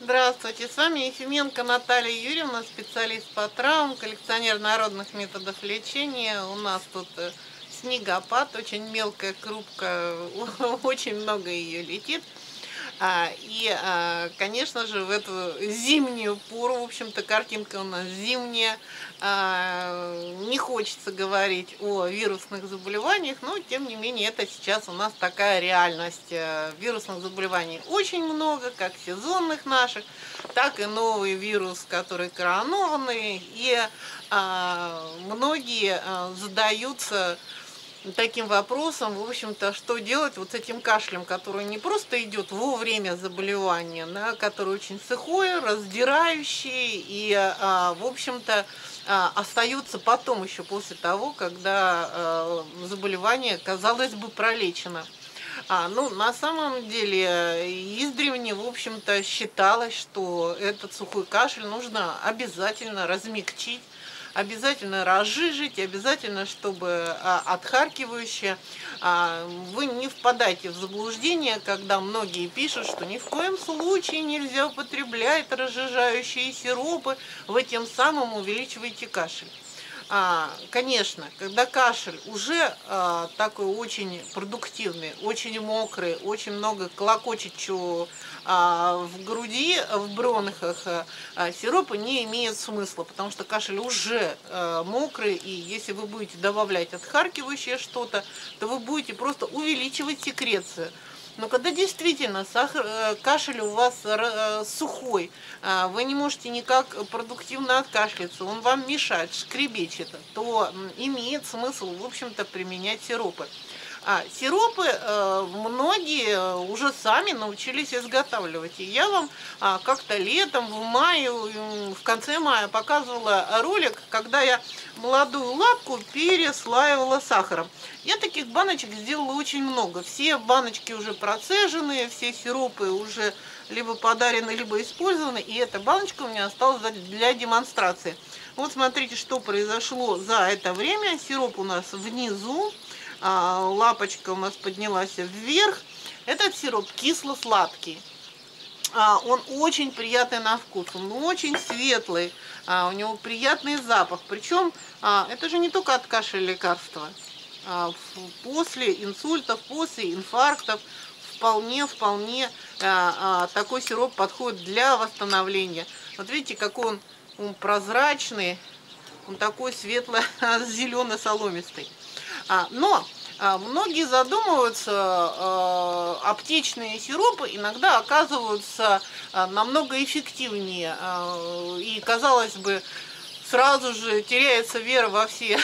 Здравствуйте, с вами Ефименко Наталья Юрьевна, специалист по травмам, коллекционер народных методов лечения. У нас тут снегопад, очень мелкая крупка, очень много ее летит. Конечно же, в эту зимнюю пору, в общем-то, картинка у нас зимняя, не хочется говорить о вирусных заболеваниях, но, тем не менее, это сейчас у нас такая реальность. Вирусных заболеваний очень много, как сезонных наших, так и новый вирус, который коронованный, и многие задаются таким вопросом, в общем-то, что делать вот с этим кашлем, который не просто идет во время заболевания, да, который очень сухой, раздирающий и, в общем-то, остается потом еще после того, когда заболевание, казалось бы, пролечено. Ну, на самом деле, издревле, в общем-то, считалось, что этот сухой кашель нужно обязательно размягчить, обязательно разжижить, обязательно, чтобы отхаркивающее. Вы не впадайте в заблуждение, когда многие пишут, что ни в коем случае нельзя употреблять разжижающие сиропы, вы тем самым увеличиваете кашель. Конечно, когда кашель уже такой очень продуктивный, очень мокрый, очень много клокочет чего в груди, в бронхах, сиропы не имеет смысла, потому что кашель уже мокрый, и если вы будете добавлять отхаркивающее что-то, то вы будете просто увеличивать секрецию. Но когда действительно кашель у вас сухой, вы не можете никак продуктивно откашляться, он вам мешает, шкребечет, то имеет смысл, в общем-то, применять сиропы. Сиропы многие уже сами научились изготавливать. И я вам как-то летом, в мае, в конце мая показывала ролик, когда я молодую лапку переслаивала сахаром. Я таких баночек сделала очень много. Все баночки уже процеженные, все сиропы уже либо подарены, либо использованы. И эта баночка у меня осталась для демонстрации. Вот смотрите, что произошло за это время. Сироп у нас внизу. Лапочка у нас поднялась вверх. Этот сироп кисло-сладкий. Он очень приятный на вкус, он очень светлый, у него приятный запах. Причем это же не только от кашля лекарства. После инсультов, после инфарктов вполне такой сироп подходит для восстановления. Вот видите, какой он прозрачный, он такой светло-зелено-соломистый. Но многие задумываются, аптечные сиропы иногда оказываются намного эффективнее. И, казалось бы, сразу же теряется вера во все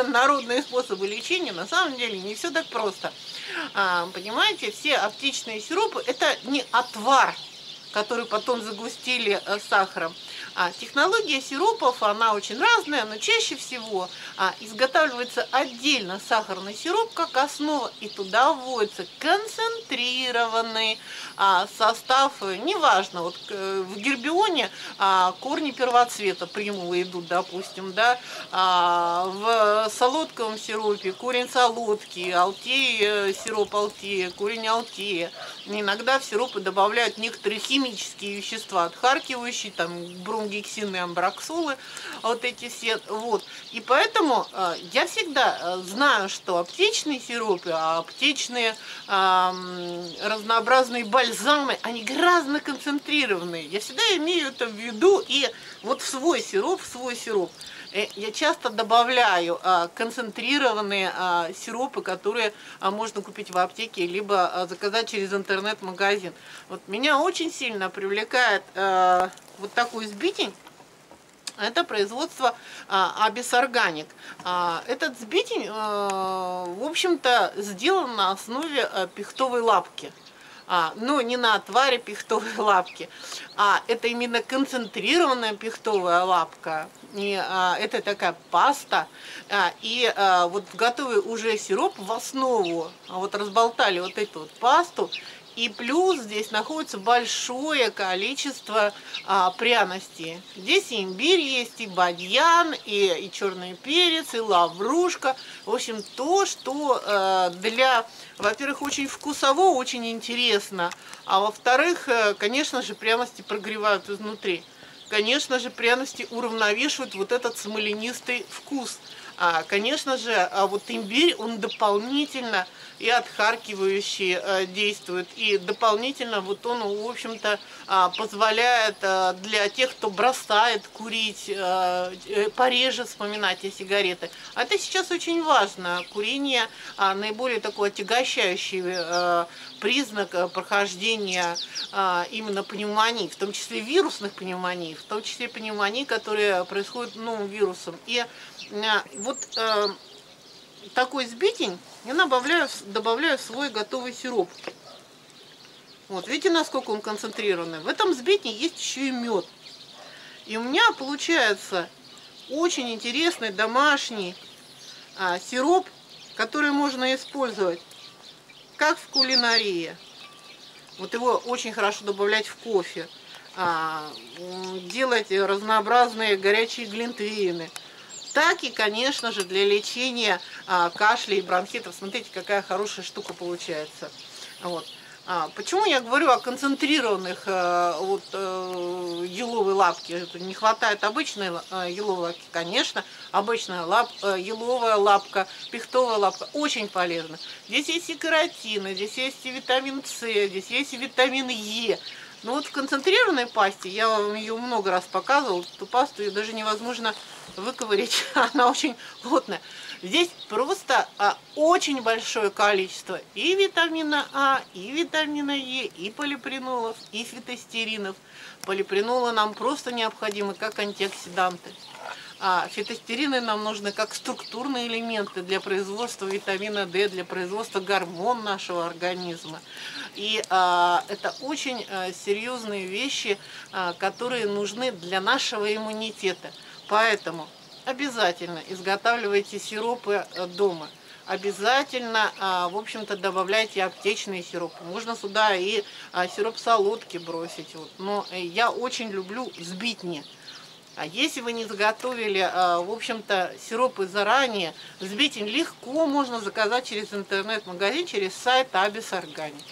народные способы лечения. На самом деле не все так просто. Понимаете, все аптечные сиропы – это не отвар, который потом загустили сахаром. Технология сиропов, она очень разная, но чаще всего изготавливается отдельно сахарный сироп как основа, и туда вводится концентрированный состав, неважно, вот в гербионе корни первоцвета примулы идут, допустим, да, в солодковом сиропе корень солодки, алтея, сироп алтея, корень алтея. Иногда в сиропы добавляют некоторые химические вещества, отхаркивающие, там, бромгексины, амброксолы, вот эти все, вот. И поэтому я всегда знаю, что аптечные сиропы, аптечные разнообразные бальзамы, они гораздо концентрированные. Я всегда имею это в виду, и вот в свой сироп я часто добавляю концентрированные сиропы, которые можно купить в аптеке, либо заказать через интернет-магазин. Вот меня очень сильно привлекает вот такой сбитень. Это производство Абис Органик. Этот сбитень, в общем-то, сделан на основе пихтовой лапки. Но не на отваре пихтовой лапки, это именно концентрированная пихтовая лапка. И это такая паста. И вот готовый уже сироп в основу, вот разболтали вот эту вот пасту, И плюс здесь находится большое количество пряностей. Здесь и имбирь есть, и бадьян, и черный перец, и лаврушка. В общем, то, что для, во-первых, очень вкусово, очень интересно, а во-вторых, конечно же, пряности прогревают изнутри. Конечно же, пряности уравновешивают вот этот смоленистый вкус. Конечно же, вот имбирь, он дополнительно и отхаркивающий действует, и дополнительно вот он, в общем-то, позволяет для тех, кто бросает курить, пореже вспоминать о сигареты. А это сейчас очень важно. Курение наиболее такой отягощающий признак прохождения именно пневмоний, в том числе вирусных пневмоний, в том числе пневмоний, которые происходят новым вирусом. И вот такой сбитень я добавляю в свой готовый сироп. Вот, видите, насколько он концентрированный. В этом сбитне есть еще и мед. И у меня получается очень интересный домашний сироп, который можно использовать как в кулинарии. Вот его очень хорошо добавлять в кофе, делать разнообразные горячие глинтвейны. Так и, конечно же, для лечения кашля и бронхитов. Смотрите, какая хорошая штука получается. Вот. Почему я говорю о концентрированных еловой лапке? Не хватает обычной еловой лапки, конечно. Обычная еловая лапка, пихтовая лапка очень полезна. Здесь есть и каротины, здесь есть и витамин С, здесь есть и витамин Е. Но вот в концентрированной пасте, я вам ее много раз показывала, эту пасту ее даже невозможно выковырять, она очень плотная. Здесь просто очень большое количество и витамина А, и витамина Е, и полипренолов, и фитостеринов. Полипренолы нам просто необходимы как антиоксиданты. Фитостерины нам нужны как структурные элементы для производства витамина D, для производства гормон нашего организма. И это очень серьезные вещи, которые нужны для нашего иммунитета. Поэтому обязательно изготавливайте сиропы дома. Обязательно, в общем-то, добавляйте аптечные сиропы. Можно сюда и сироп солодки бросить. Вот. Но я очень люблю сбитни. А если вы не заготовили, в общем-то, сиропы заранее, сбитень легко можно заказать через интернет-магазин, через сайт Абис Органик.